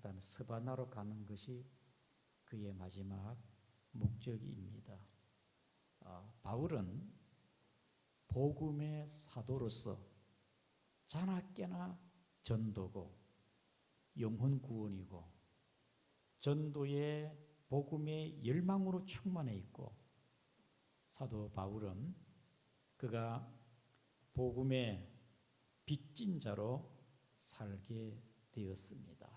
그다음에 스바나로 가는 것이 그의 마지막 목적입니다. 바울은 복음의 사도로서 자나깨나 전도고 영혼 구원이고 전도의 복음의 열망으로 충만해 있고, 사도 바울은 그가 복음의 빚진 자로 살게 되었습니다.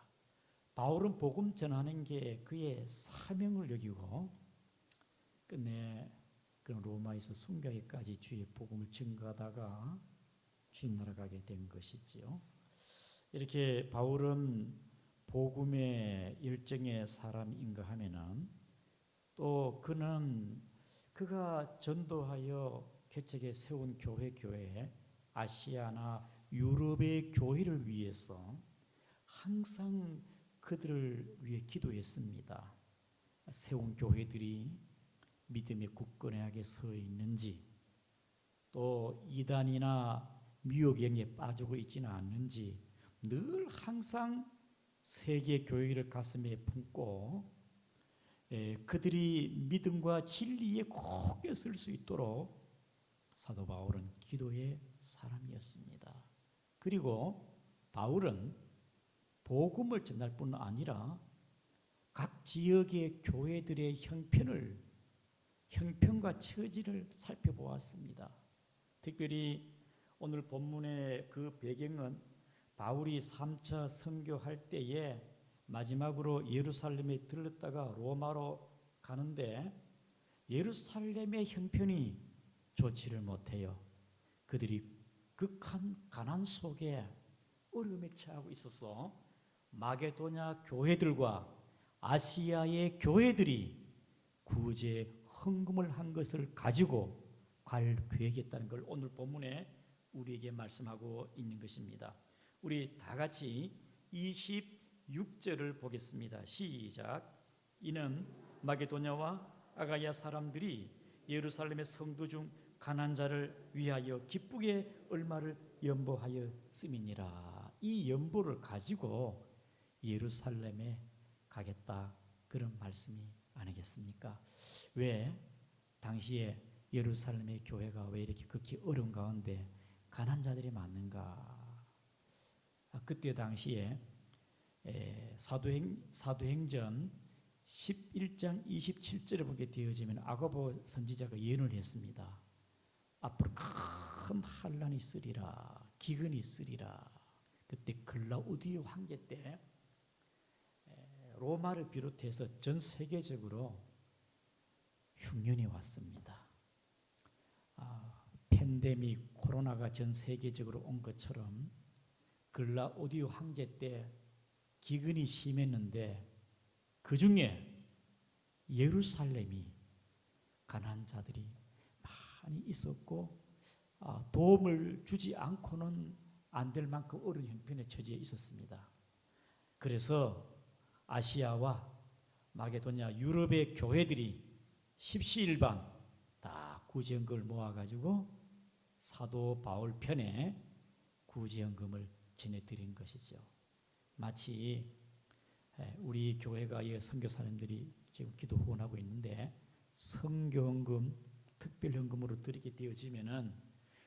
바울은 복음 전하는 게 그의 사명을 여기고 끝내 그런 로마에서 순교에까지 주의 복음을 증거하다가 주님 나라 가게 된 것이지요. 이렇게 바울은 복음의 열정의 사람인가 하면은 또 그가 전도하여 개척에 세운 교회 아시아나 유럽의 교회를 위해서 항상 그들을 위해 기도했습니다. 세운 교회들이 믿음의 굳건하게 서 있는지, 또 이단이나 미혹에 빠지고 있지는 않는지 늘 항상 세계 교회를 가슴에 품고 그들이 믿음과 진리에 굳게 설 수 있도록 사도 바울은 기도의 사람이었습니다. 그리고 바울은 복음을 전할 뿐 아니라 각 지역의 교회들의 형편과 처지를 살펴보았습니다. 특별히 오늘 본문의 그 배경은 바울이 3차 선교할 때에 마지막으로 예루살렘에 들렀다가 로마로 가는데 예루살렘의 형편이 좋지를 못해요. 그들이 극한 가난 속에 어려움에 처하고 있어서 마게도냐 교회들과 아시아의 교회들이 구제 헌금을 한 것을 가지고 갈 계획이었다는 걸 오늘 본문에 우리에게 말씀하고 있는 것입니다. 우리 다 같이 26절을 보겠습니다. 시작. 이는 마게도냐와 아가야 사람들이 예루살렘의 성도 중 가난한 자를 위하여 기쁘게 얼마를 연보하였음이니라. 이 연보를 가지고 예루살렘에 가겠다, 그런 말씀이 아니겠습니까? 왜 당시에 예루살렘의 교회가 왜 이렇게 극히 어려운 가운데 가난한 자들이 많은가? 그때 당시에 사도행전 11장 27절에 보게 되어지면 아가보 선지자가 예언을 했습니다. 앞으로 큰 환란이 있으리라, 기근이 있으리라. 그때 글라우디오 황제 때 로마를 비롯해서 전 세계적으로 흉년이 왔습니다. 팬데믹 코로나가 전 세계적으로 온 것처럼 글라우디오 황제 때 기근이 심했는데 그 중에 예루살렘이 가난한 자들이 많이 있었고 도움을 주지 않고는 안 될 만큼 어려운 형편의 처지에 있었습니다. 그래서 아시아와 마게도냐 유럽의 교회들이 십시일반 다 구제연금을 모아가지고 사도 바울 편에 구제연금을 전해드린 것이죠. 마치 우리 교회가 선교사님들이 지금 기도 후원하고 있는데 선교연금, 특별연금으로 드리게 되어지면은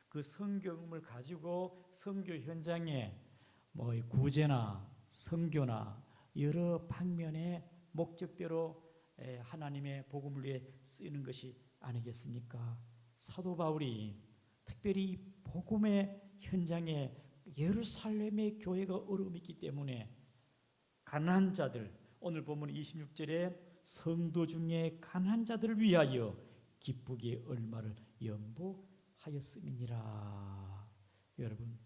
그 선교연금을 가지고 선교 현장에 구제나 선교나 여러 방면의 목적대로 하나님의 복음을 위해 쓰이는 것이 아니겠습니까? 사도 바울이 특별히 복음의 현장에 예루살렘의 교회가 어려움이 있기 때문에 가난한 자들, 오늘 보면 26절에 성도 중에 가난한 자들을 위하여 기쁘게 얼마를 연보하였음이니라. 여러분,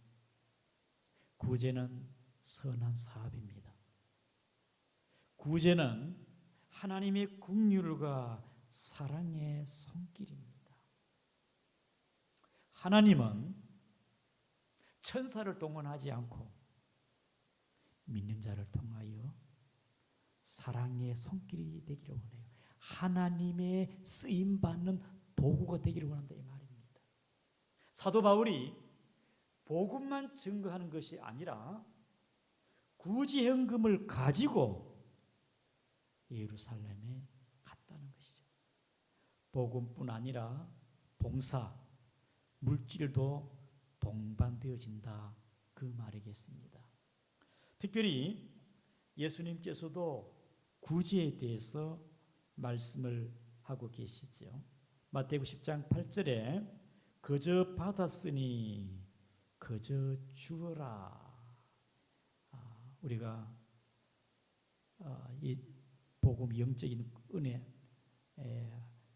구제는 선한 사업입니다. 구제는 하나님의 긍휼과 사랑의 손길입니다. 하나님은 천사를 동원하지 않고 믿는 자를 통하여 사랑의 손길이 되기를 원해요. 하나님의 쓰임받는 도구가 되기를 원한다, 이 말입니다. 사도 바울이 복음만 증거하는 것이 아니라 구제헌금을 가지고 예루살렘에 갔다는 것이죠. 복음뿐 아니라 봉사, 물질도 동반되어진다 그 말이겠습니다. 특별히 예수님께서도 구제에 대해서 말씀을 하고 계시죠. 마태복음 10장 8절에 그저 받았으니 그저 주어라. 우리가 이 복음 영적인 은혜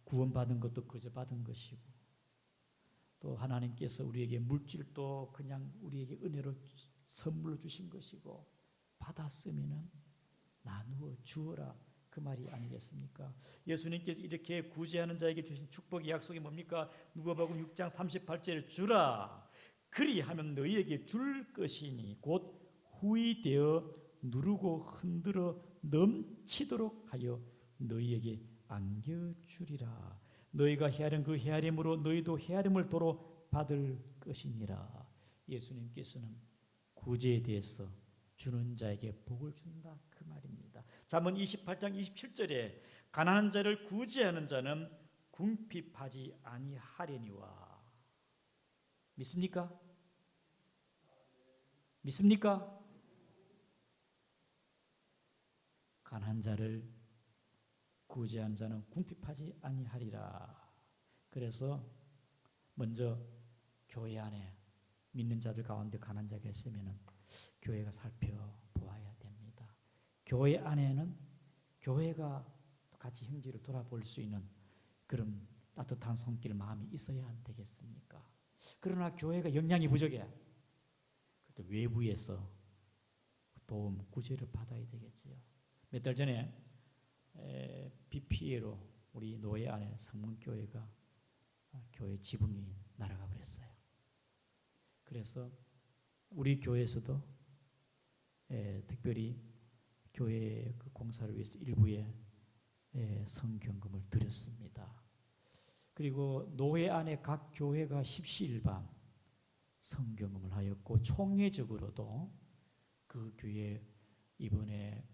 구원받은 것도 그저 받은 것이고 또 하나님께서 우리에게 물질도 그냥 우리에게 은혜로 선물로 주신 것이고 받았으면은 나누어 주어라 그 말이 아니겠습니까? 예수님께서 이렇게 구제하는 자에게 주신 축복의 약속이 뭡니까? 누가복음 6장 38절에 주라 그리하면 너희에게 줄 것이니 곧 후이되어 누르고 흔들어 넘치도록 하여 너희에게 안겨주리라. 너희가 헤아린 그 헤아림으로 너희도 헤아림을 도로 받을 것이니라. 예수님께서는 구제에 대해서 주는 자에게 복을 준다 그 말입니다. 잠언 28장 27절에 가난한 자를 구제하는 자는 궁핍하지 아니하려니와. 믿습니까? 믿습니까? 가난한 자를 구제한 자는 궁핍하지 아니하리라. 그래서 먼저 교회 안에 믿는 자들 가운데 가난한 자가 있으면 교회가 살펴보아야 됩니다. 교회 안에는 교회가 같이 형제를 돌아볼 수 있는 그런 따뜻한 손길 마음이 있어야 안 되겠습니까? 그러나 교회가 역량이 부족해. 그때 외부에서 도움 구제를 받아야 되겠지요. 몇 달 전에 BPA로 우리 노예 안에 성문교회가 교회 지붕이 날아가 버렸어요. 그래서 우리 교회에서도 특별히 교회 그 공사를 위해서 일부에 성경금을 드렸습니다. 그리고 노회 안에 각 교회가 십시일반 성경금을 하였고 총회적으로도 그 교회 이번에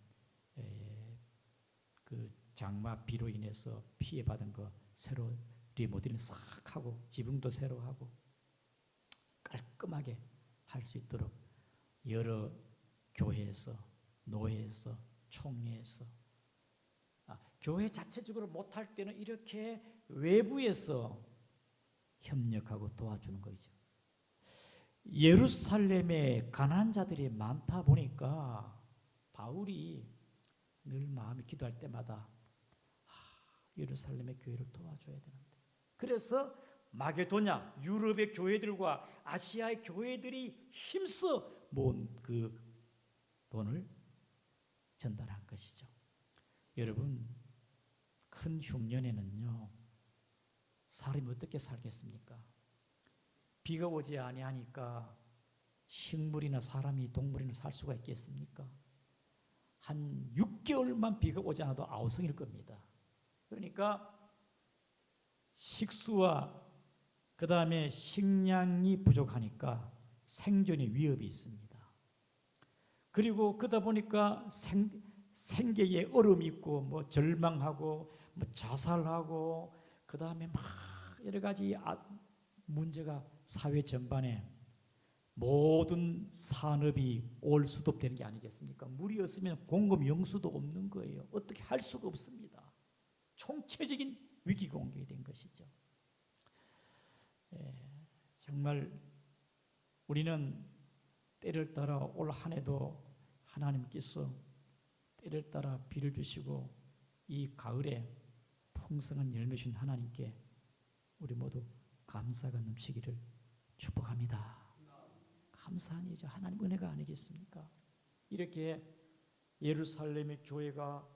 그 장마 비로 인해서 피해 받은 거 새로 리모델링 싹 하고 지붕도 새로 하고 깔끔하게 할 수 있도록 여러 교회에서 노회에서 총회에서 교회 자체적으로 못할 때는 이렇게 외부에서 협력하고 도와주는 거죠. 예루살렘에 가난한 자들이 많다 보니까 바울이 늘 마음이 기도할 때마다 예루살렘의 교회를 도와줘야 되는데, 그래서 마게도냐 유럽의 교회들과 아시아의 교회들이 힘써 모은 그 돈을 전달한 것이죠. 여러분, 큰 흉년에는요 사람이 어떻게 살겠습니까? 비가 오지 아니하니까 식물이나 사람이 동물이나 살 수가 있겠습니까? 한 6개월만 비가 오지 않아도 아우성일 겁니다. 그러니까 식수와 그 다음에 식량이 부족하니까 생존의 위협이 있습니다. 그리고 그러다 보니까 생계에 어려움이 있고 뭐 절망하고 뭐 자살하고 그 다음에 막 여러 가지 문제가 사회 전반에 모든 산업이 올 수도 되는 게 아니겠습니까? 물이 없으면 공급 영수도 없는 거예요. 어떻게 할 수가 없습니다. 총체적인 위기 공격이 된 것이죠. 정말 우리는 때를 따라 올 한 해도 하나님께서 때를 따라 비를 주시고 이 가을에 풍성한 열매 주신 하나님께 우리 모두 감사가 넘치기를 축복합니다. 감사한 일이죠. 하나님 은혜가 아니겠습니까? 이렇게 예루살렘의 교회가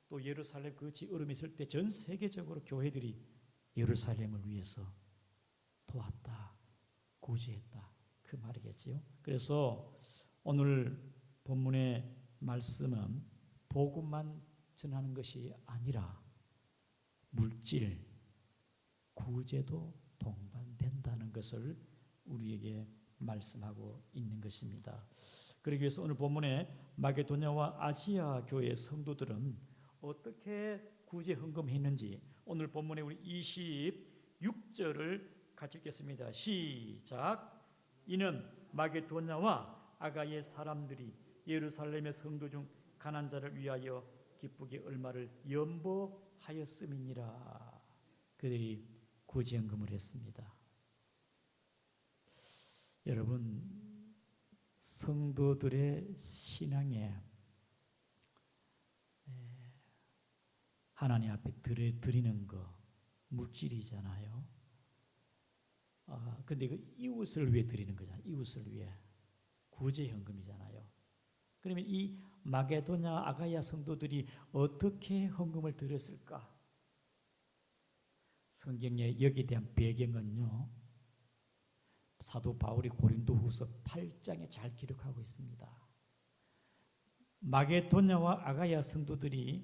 또 예루살렘 그 지으름이 있을 때 전 세계적으로 교회들이 예루살렘을 위해서 도왔다, 구제했다 그 말이겠지요. 그래서 오늘 본문의 말씀은 복음만 전하는 것이 아니라 물질, 구제도 동반된다는 것을 우리에게 말씀하고 있는 것입니다. 그러기 위해서 오늘 본문에 마게도냐와 아시아 교회 성도들은 어떻게 구제 헌금했는지 오늘 본문에 우리 26절을 같이 읽겠습니다. 시작. 이는 마게도냐와 아가의 사람들이 예루살렘의 성도 중 가난한 자를 위하여 기쁘게 얼마를 연보하였음이니라. 그들이 구제 헌금을 했습니다. 여러분, 성도들의 신앙에 하나님 앞에 드리는 거 물질이잖아요. 근데 그 이웃을 위해 드리는 거잖아요. 이웃을 위해 구제 헌금이잖아요. 그러면 이 마게도냐 아가야 성도들이 어떻게 헌금을 드렸을까? 성경에 여기에 대한 배경은요, 사도 바울이 고린도후서 8장에 잘 기록하고 있습니다. 마게도냐와 아가야 성도들이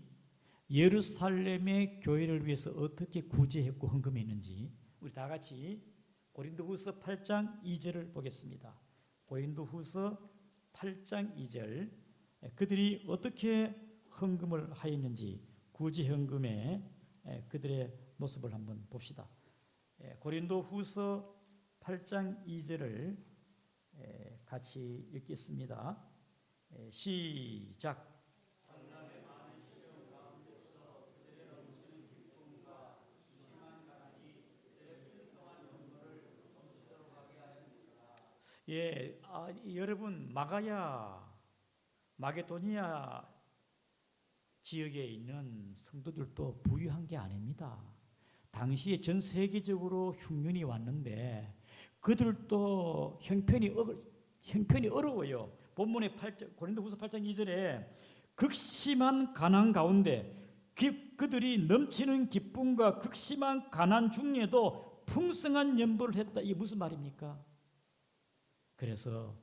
예루살렘의 교회를 위해서 어떻게 구제했고 헌금했는지 우리 다 같이 고린도후서 8장 2절을 보겠습니다. 고린도후서 8장 2절, 그들이 어떻게 헌금을 하였는지 구제 헌금의 그들의 모습을 한번 봅시다. 고린도후서 8장 2절을 같이 읽겠습니다. 시작. 여러분, 마게도니아 지역에 있는 성도들도 부유한 게 아닙니다. 당시에 전 세계적으로 흉년이 왔는데 그들도 형편이 어려워요. 본문의 고린도후서 8장 2절에 극심한 가난 가운데 그들이 넘치는 기쁨과 극심한 가난 중에도 풍성한 연보를 했다. 이게 무슨 말입니까? 그래서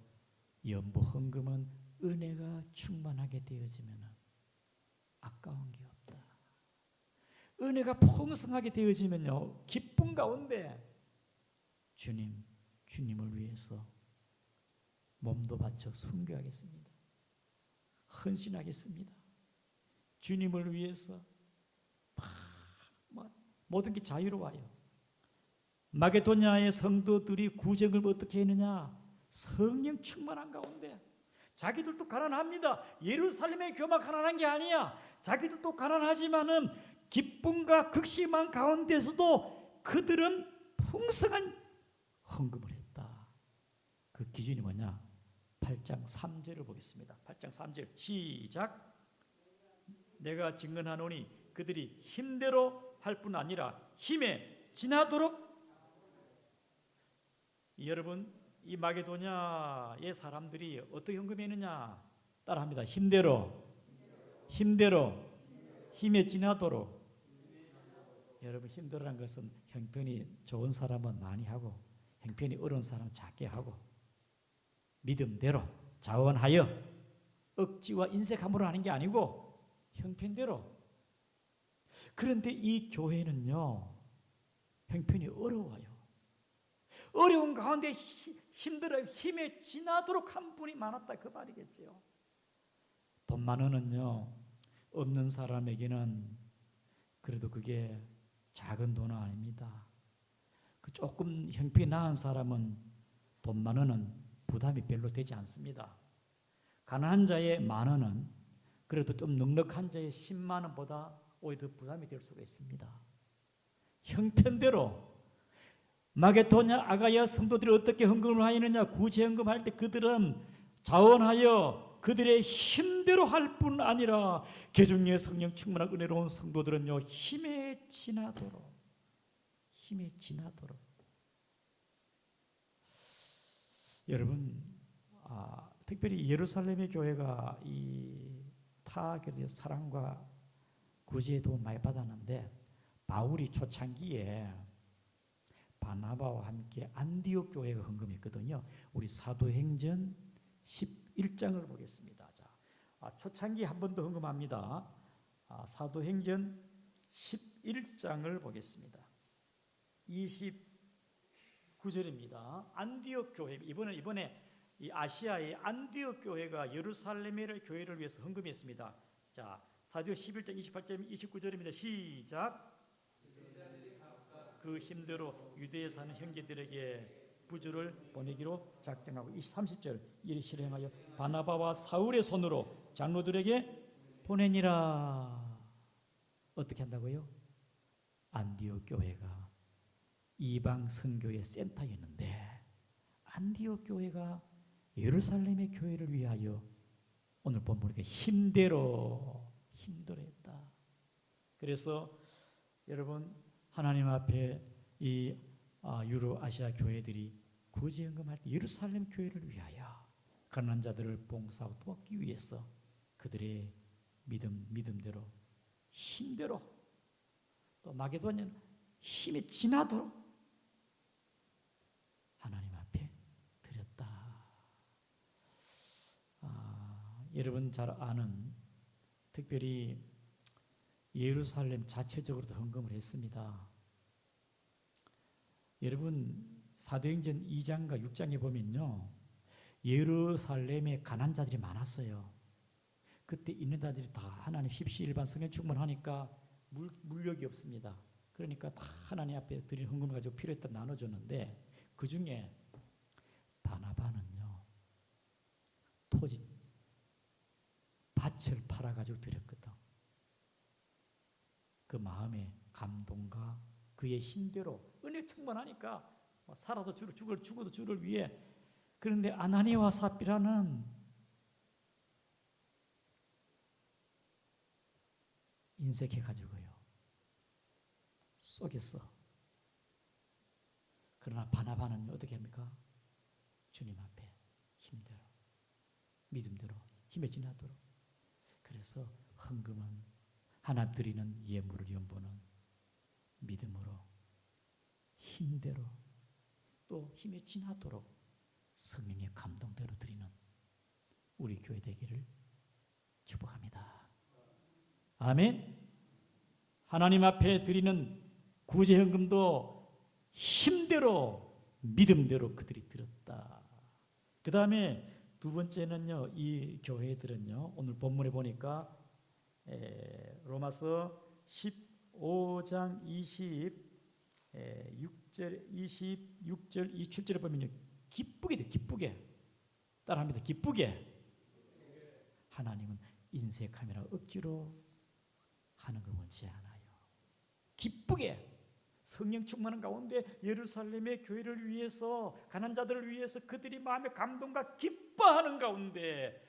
연보 헌금은 은혜가 충만하게 되어지면 아까운 게 없다. 은혜가 풍성하게 되어지면요, 기쁨 가운데 주님을 위해서 몸도 바쳐 순교하겠습니다. 헌신하겠습니다. 주님을 위해서 모든 게 자유로워요. 마게도냐의 성도들이 구제를 어떻게 했느냐? 성령 충만한 가운데 자기들도 가난합니다. 예루살렘의 교회만 가난한 게 아니야. 자기들도 가난하지만은 기쁨과 극심한 가운데서도 그들은 풍성한 헌금을 했다. 그 기준이 뭐냐? 8장 3절을 보겠습니다. 8장 3절 시작. 내가 증언하노니 그들이 힘대로 할 뿐 아니라 힘에 지나도록. 여러분, 이 마게도냐의 사람들이 어떻게 헌금했느냐? 따라합니다. 힘대로 힘에 지나도록. 여러분, 힘들어란 것은 형편이 좋은 사람은 많이 하고 형편이 어려운 사람은 작게 하고 믿음대로 자원하여 억지와 인색함으로 하는 게 아니고 형편대로. 그런데 이 교회는요, 형편이 어려워요. 어려운 가운데 힘들어요. 힘에 지나도록 한 분이 많았다, 그 말이겠죠. 돈 많으면요, 없는 사람에게는 그래도 그게 작은 돈은 아닙니다. 그 조금 형편이 나은 사람은 돈 만 원은 부담이 별로 되지 않습니다. 가난한 자의 만 원은 그래도 좀 넉넉한 자의 10만 원보다 오히려 더 부담이 될 수가 있습니다. 형편대로 마게도냐 아가야 성도들이 어떻게 헌금을 하였느냐? 구제 헌금할 때 그들은 자원하여 그들의 힘대로 할 뿐 아니라 개중의 성령 충만한 은혜로운 성도들은요, 힘에 지나도록. 여러분, 특별히 예루살렘의 교회가 이 타 교회의 사랑과 구제에 도움 많이 받았는데 바울이 초창기에 바나바와 함께 안디옥 교회가 헌금했거든요. 우리 사도행전 11장을 보겠습니다. 자, 초창기 한 번 더 헌금합니다. 사도행전 11장을 보겠습니다. 29절입니다. 안디옥 교회, 이번에 이 아시아의 안디옥 교회가 예루살렘의 교회를 위해서 헌금했습니다. 자, 사도행 11장 28절 29절입니다. 시작. 그 힘대로 유대에 사는 형제들에게 부주를 보내기로 작정하고 30절 이를 실행하여 바나바와 사울의 손으로 장로들에게 보내니라. 어떻게 한다고요? 안디옥 교회가 이방 선교의 센터였는데 안디옥 교회가 예루살렘의 교회를 위하여 오늘 본문에 힘대로 했다. 그래서 여러분 하나님 앞에 이 유로아시아 교회들이 구제헌금할 때 예루살렘 교회를 위하여 가난한 자들을 봉사하고 돕기 위해서 그들의 믿음대로 힘대로 또 마게도냐는 힘이 지나도록 하나님 앞에 드렸다. 여러분 잘 아는 특별히 예루살렘 자체적으로도 헌금을 했습니다. 여러분 사도행전 2장과 6장에 보면요, 예루살렘에 가난한 자들이 많았어요. 그때 있는 자들이 다 하나님 십시일반 성령 충만하니까 물력이 없습니다. 그러니까 다 하나님 앞에 드린 헌금을 가지고 필요했다 나눠줬는데 그 중에 바나바는요 토지 밭을 팔아가지고 드렸거든. 그 마음의 감동과 그의 힘대로 은혜 충만하니까 살아도 주를 죽어도 주를 위해. 그런데 아나니와 삽비라는 인색해가지고요 속였어. 그러나 바나바는 어떻게 합니까? 주님 앞에 힘대로 믿음대로 힘에 지나도록. 그래서 헌금은 하나님 드리는 예물을 연보는 믿음으로 힘대로 또 힘에 지나도록 성령의 감동대로 드리는 우리 교회 되기를 축복합니다. 아멘. 하나님 앞에 드리는 구제헌금도 힘대로 믿음대로 그들이 드렸다. 그 다음에 두 번째는요, 이 교회들은요 오늘 본문에 보니까 로마서 15장 26절 27절에 보면요 기쁘게 돼. 기쁘게 따라합니다. 기쁘게. 하나님은 인색함이라 억지로 하는 거 원치 않아요. 기쁘게 성령 충만한 가운데 예루살렘의 교회를 위해서 가난한 자들을 위해서 그들이 마음의 감동과 기뻐하는 가운데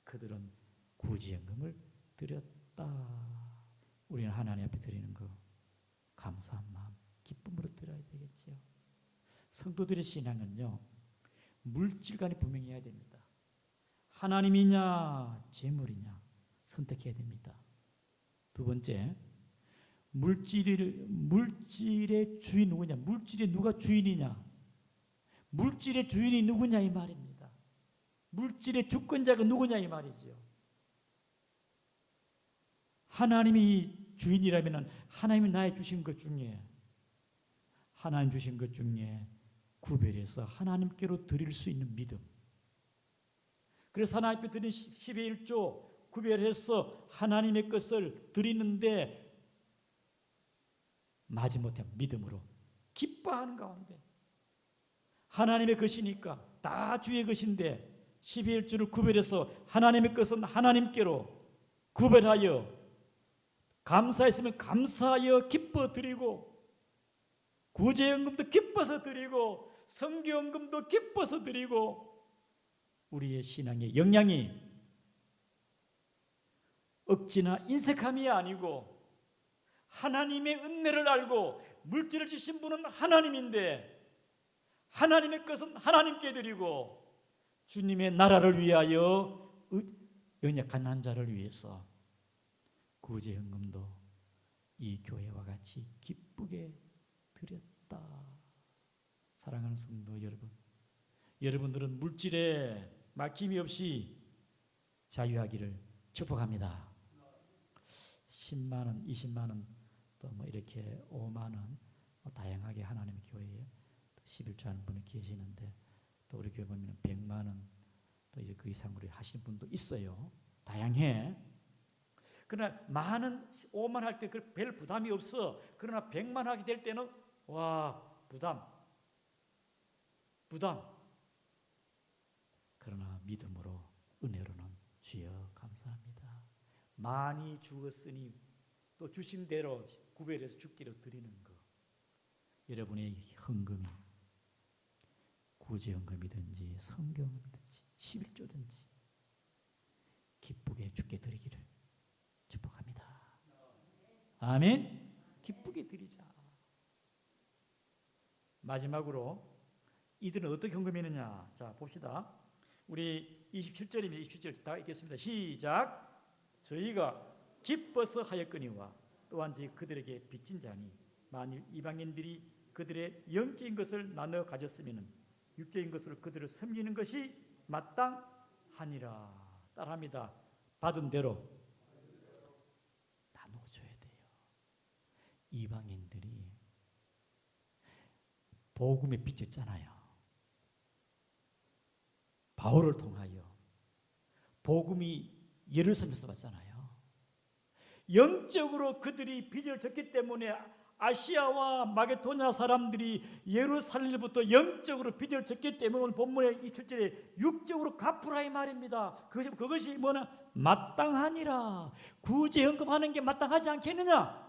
그들은 구제헌금을 드렸다. 우리는 하나님 앞에 드리는 거 감사한 마음 기쁨으로 드려야 되겠죠. 성도들의 신앙은요 물질관이 분명해야 됩니다. 하나님이냐 재물이냐 선택해야 됩니다. 두 번째, 물질의 주인 누구냐? 물질의 누가 주인이냐? 물질의 주인이 누구냐 이 말입니다. 물질의 주권자가 누구냐 이 말이죠. 하나님이 주인이라면 하나님이 나의 주신 것 중에 하나님 주신 것 중에 구별해서 하나님께로 드릴 수 있는 믿음. 그래서 하나님 앞에 드린 10의 1조 구별해서 하나님의 것을 드리는데 마지못해 믿음으로 기뻐하는 가운데 하나님의 것이니까 다 주의 것인데 10의 1조를 구별해서 하나님의 것은 하나님께로 구별하여 감사했으면 감사하여 기뻐 드리고 구제헌금도 기뻐서 드리고 성교헌금도 기뻐서 드리고 우리의 신앙의 영향이 억지나 인색함이 아니고 하나님의 은혜를 알고 물질을 주신 분은 하나님인데 하나님의 것은 하나님께 드리고 주님의 나라를 위하여 연약한 한 자를 위해서 구제헌금도 이 교회와 같이 기쁘게 드렸다. 사랑하는 성도 여러분, 여러분들은 물질에 막힘이 없이 자유하기를 축복합니다. 10만 원, 20만 원, 또 뭐 이렇게 5만 원, 다양하게 하나님의 교회에 11조 하는 분이 계시는데 또 우리 교회 보면 100만 원, 또 이제 그 이상으로 하시는 분도 있어요. 다양해. 그러나 많은 5만 할 때 그 별 부담이 없어. 그러나 100만 하게 될 때는 와, 부담. 그러나 믿음으로 은혜로는 주여 감사합니다. 많이 주었으니 또 주신 대로 구별해서 주기로 드리는 것. 여러분의 헌금이 구제헌금이든지 성경이든지 11조든지 기쁘게 주께 드리기를 축복합니다. 아멘. 기쁘게 드리자. 마지막으로 이들은 어떻게 헌금했느냐? 자, 봅시다. 우리 27절입니다. 27절 다 읽겠습니다. 시작. 저희가 기뻐서 하였거니와 또한 저희 그들에게 빚진 자니 만일 이방인들이 그들의 영적인 것을 나눠 가졌으면 육적인 것으로 그들을 섬기는 것이 마땅하니라. 따라합니다. 받은 대로 나눠줘야 돼요. 이방인들이 복음에 빚졌잖아요. 바울을 통하여 복음이 예루살렘에서 왔잖아요. 영적으로 그들이 빚을 졌기 때문에 아시아와 마게도냐 사람들이 예루살렘부터 영적으로 빚을 졌기 때문에 오늘 본문의 이 7절에 육적으로 갚으라 이 말입니다. 그것이 뭐냐? 마땅하니라. 구제헌금하는 게 마땅하지 않겠느냐?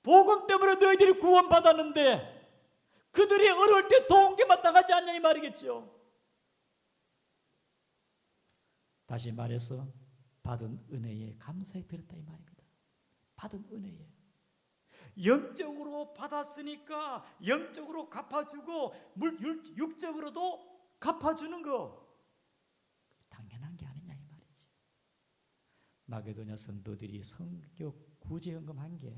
복음 때문에 너희들이 구원받았는데 그들이 어려울 때 도운 게 마땅하지 않냐 이 말이겠죠. 다시 말해서 받은 은혜에 감사히 드렸다 이 말입니다. 받은 은혜에 영적으로 받았으니까 영적으로 갚아주고 육적으로도 갚아주는 거 당연한 게 아니냐 이 말이지. 마게도냐 성도들이 성교 구제헌금한 게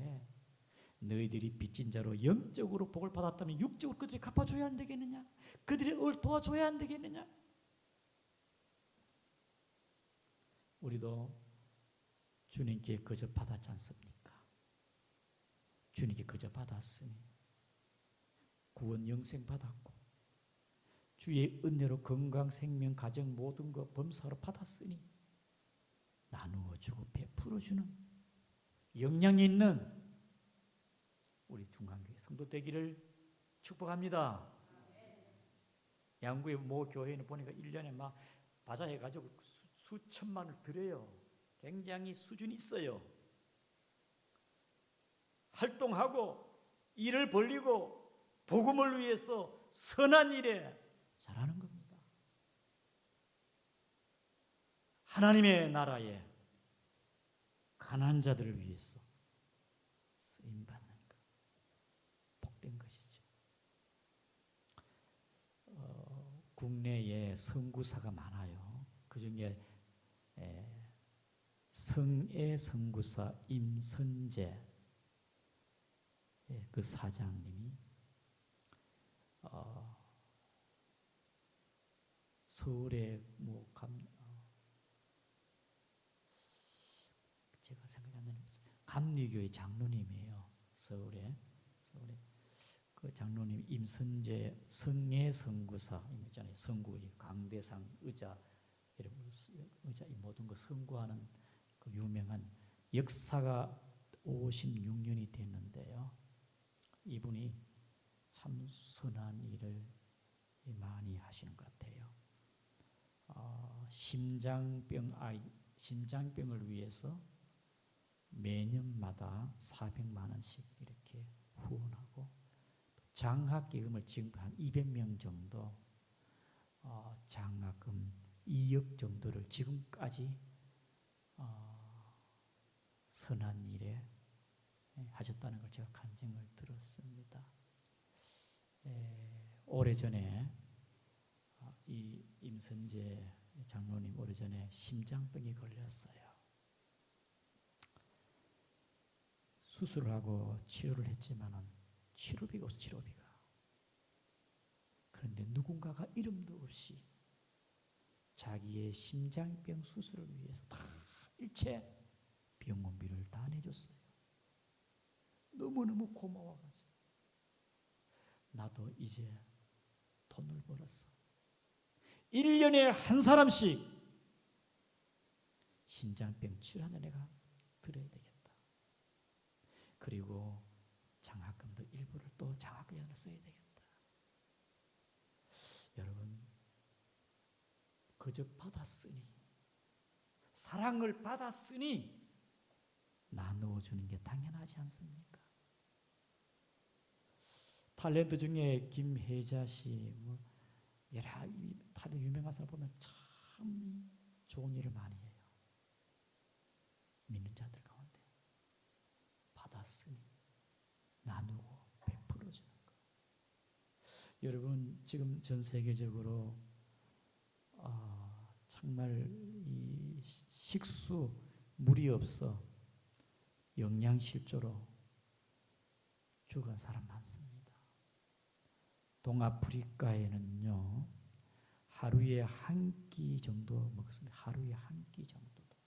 너희들이 빚진 자로 영적으로 복을 받았다면 육적으로 그들이 갚아줘야 안 되겠느냐? 그들의 을 도와줘야 안 되겠느냐? 우리도 주님께 거저 받았지 않습니까? 주님께 거저 받았으니 구원 영생 받았고 주의 은혜로 건강 생명 가정 모든 것 범사로 받았으니 나누어 주고 베풀어 주는 영향이 있는 우리 중간교회 성도 되기를 축복합니다. 양구의 모 교회는 보니까 1년에 막 바자해가지고 수천만을 드려요. 굉장히 수준이 있어요. 활동하고 일을 벌리고 복음을 위해서 선한 일에 잘하는 겁니다. 하나님의 나라에 가난한 자들을 위해서 쓰임받는 것 복된 것이죠. 국내에 선구사가 많아요. 그중에 성애 선구사 임선재 그 사장님이 서울에 제가 생각이 안 나는 감리교회 장로님이에요. 서울에 그 장로님 임선재 성애 선구사 있잖아요. 선구 강대상 의자 의자 이 모든 거 선구하는 그 유명한 역사가 56년이 됐는데요. 이분이 참 선한 일을 많이 하시는 것 같아요. 심장병을 위해서 매년마다 400만 원씩 이렇게 후원하고 장학기금을 지금 한 200명 정도 장학금 2억 정도를 지금까지 선한 일에 하셨다는 걸 제가 간증을 들었습니다. 오래전에 이 임선재 장로님 오래전에 심장병에 걸렸어요. 수술을 하고 치료를 했지만은 치료비가 없어 치료비가. 그런데 누군가가 이름도 없이 자기의 심장병 수술을 위해서 다 일체 병원비를 다 내줬어요. 너무너무 1년에 한 사람씩 신장병 치료하는 애가 들어야 되겠다. 그리고 장학금도 일부를 또 장학금을 써야 되겠다. 여러분, 그저 받았으니, 사랑을 받았으니 나누어 주는 게 당연하지 않습니까? 탤런트 중에 김혜자 씨, 뭐 여러 다들 유명한 사람 보면 참 좋은 일을 많이 해요. 믿는 자들 가운데 받았으니 나누고 베풀어 주는 것. 여러분, 지금 전 세계적으로 정말 이 식수 물이 없어 영양실조로 죽은 사람 많습니다. 동아프리카에는요, 하루에 한 끼 정도 먹습니다. 하루에 한 끼 정도도.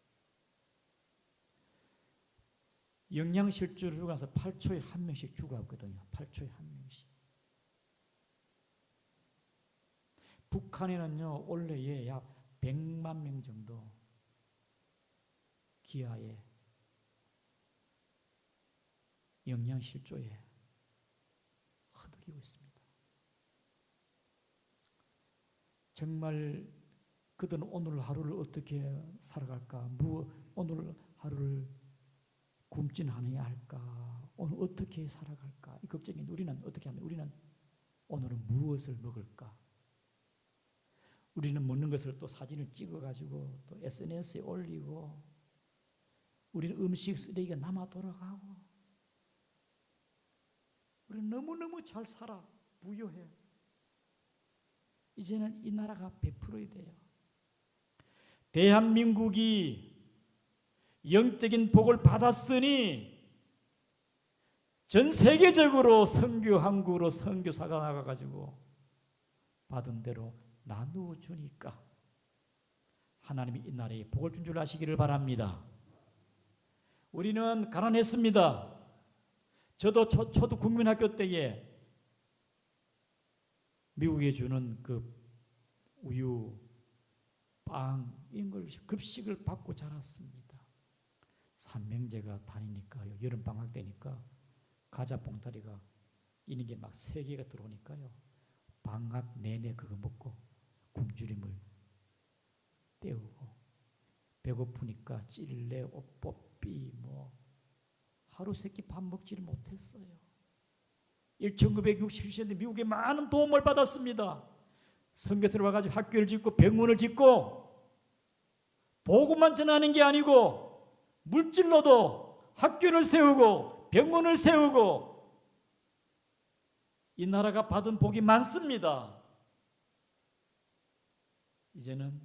영양실조로 가서 8초에 한 명씩 죽어왔거든요. 8초에 한 명씩. 북한에는요, 올해에 약 100만 명 정도 기아에 영양실조에 허덕이고 있습니다. 정말 그들은 오늘 하루를 어떻게 살아갈까? 오늘 하루를 굶진 않아야 할까? 오늘 어떻게 살아갈까? 이 걱정인데 우리는 어떻게 하면 우리는 오늘은 무엇을 먹을까? 우리는 먹는 것을 또 사진을 찍어가지고 또 SNS에 올리고 우리는 음식 쓰레기가 남아 돌아가고 우리는 너무너무 잘 살아. 부유해. 이제는 이 나라가 베풀어야 돼요. 대한민국이 영적인 복을 받았으니 전 세계적으로 선교한국으로 선교사가 나가가지고 받은 대로 나누어 주니까 하나님이 이 나라에 복을 준 줄 아시기를 바랍니다. 우리는 가난했습니다. 저도 초등 국민학교 때에 미국에 주는 그 우유, 빵 이런 걸 급식을 받고 자랐습니다. 삼명제가 다니니까요. 여름 방학 때니까 과자 봉다리가 있는 게 막 3개가 들어오니까요. 방학 내내 그거 먹고 굶주림을 때우고 배고프니까 찔레, 옷벗비 뭐 하루 세끼 밥 먹지를 못했어요. 1967년에 미국에 많은 도움을 받았습니다. 선교 들어와가지고 학교를 짓고 병원을 짓고 복음만 전하는 게 아니고 물질로도 학교를 세우고 병원을 세우고 이 나라가 받은 복이 많습니다. 이제는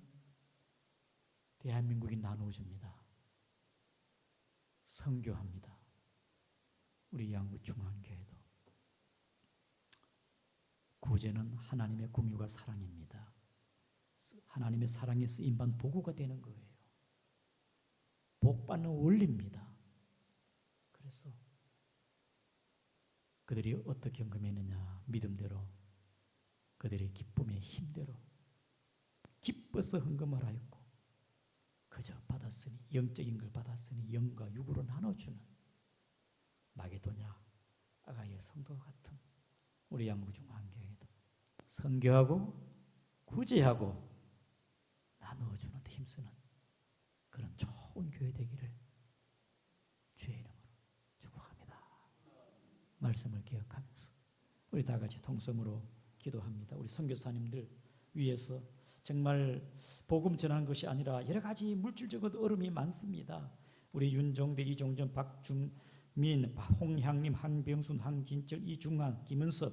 대한민국이 나누어줍니다. 선교합니다. 우리 양구중앙교회도 구제는 하나님의 긍휼과 사랑입니다. 하나님의 사랑에 쓰임받은 도구가 되는 거예요. 복받는 원리입니다. 그래서 그들이 어떻게 헌금했느냐, 믿음대로 그들의 기쁨의 힘대로 기뻐서 헌금을 하였고 그저 받았으니 영적인 걸 받았으니 영과 육으로 나눠주는 마게도냐 아가의 성도와 같은 우리 양구중앙교회도 선교하고 구제하고 나누어주는 데 힘쓰는 그런 좋은 교회 되기를 주의 이름으로 축복합니다. 말씀을 기억하면서 우리 다 같이 통성으로 기도합니다. 우리 선교사님들 위해서 정말 복음 전하는 것이 아니라 여러 가지 물질적으로 어려움이 많습니다. 우리 윤종대, 이종전, 박중민, 홍향림, 한병순, 황진철, 이중환, 김은섭,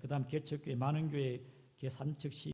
그 다음 개척교회, 만원교회, 개산척시